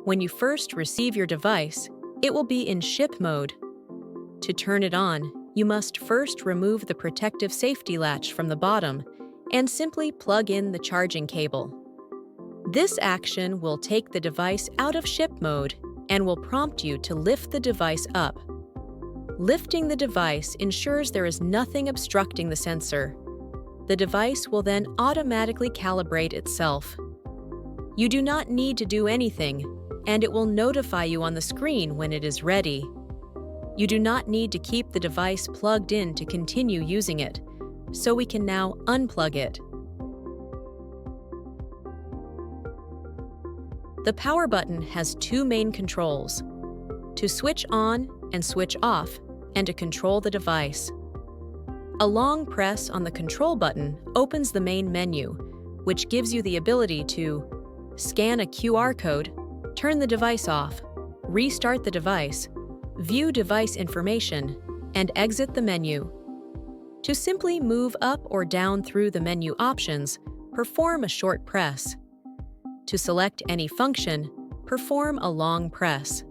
When you first receive your device, it will be in ship mode. To turn it on, you must first remove the protective safety latch from the bottom and simply plug in the charging cable. This action will take the device out of ship mode and will prompt you to lift the device up. Lifting the device ensures there is nothing obstructing the sensor. The device will then automatically calibrate itself. You do not need to do anything, and it will notify you on the screen when it is ready. You do not need to keep the device plugged in to continue using it, so we can now unplug it. The power button has two main controls: to switch on and switch off, and to control the device. A long press on the control button opens the main menu, which gives you the ability to scan a QR code, turn the device off, restart the device, view device information, and exit the menu. To simply move up or down through the menu options, perform a short press. To select any function, perform a long press.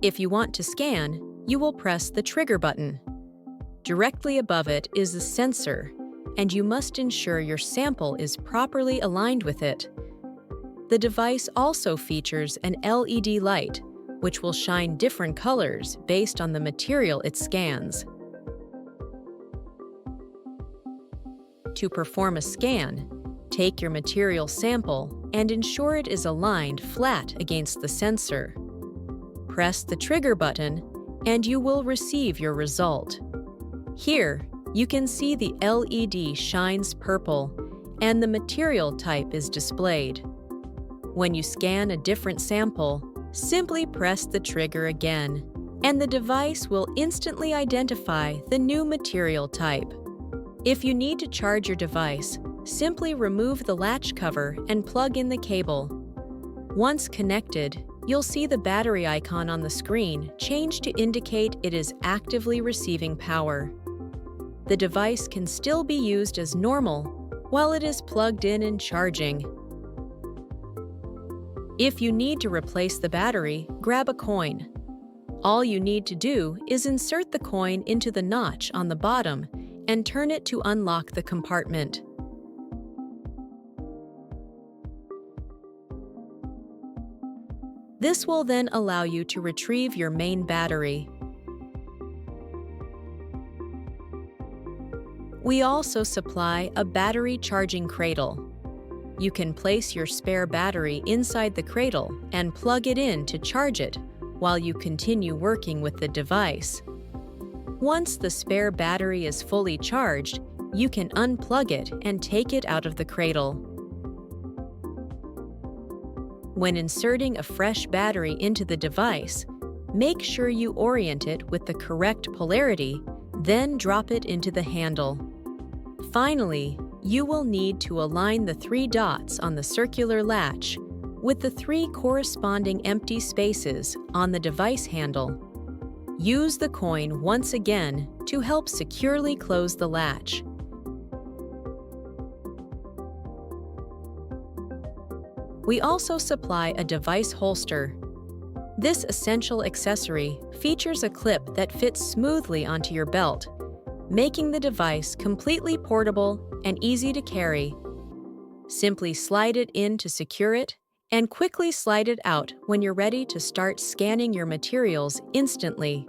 If you want to scan, you will press the trigger button. Directly above it is the sensor, and you must ensure your sample is properly aligned with it. The device also features an LED light, which will shine different colors based on the material it scans. To perform a scan, take your material sample and ensure it is aligned flat against the sensor. Press the trigger button, and you will receive your result. Here, you can see the LED shines purple, and the material type is displayed. When you scan a different sample, simply press the trigger again, and the device will instantly identify the new material type. If you need to charge your device, simply remove the latch cover and plug in the cable. Once connected, you'll see the battery icon on the screen change to indicate it is actively receiving power. The device can still be used as normal while it is plugged in and charging. If you need to replace the battery, grab a coin. All you need to do is insert the coin into the notch on the bottom and turn it to unlock the compartment. This will then allow you to retrieve your main battery. We also supply a battery charging cradle. You can place your spare battery inside the cradle and plug it in to charge it while you continue working with the device. Once the spare battery is fully charged, you can unplug it and take it out of the cradle. When inserting a fresh battery into the device, make sure you orient it with the correct polarity, then drop it into the handle. Finally, you will need to align the 3 dots on the circular latch with the 3 corresponding empty spaces on the device handle. Use the coin once again to help securely close the latch. We also supply a device holster. This essential accessory features a clip that fits smoothly onto your belt, making the device completely portable and easy to carry. Simply slide it in to secure it, and quickly slide it out when you're ready to start scanning your materials instantly.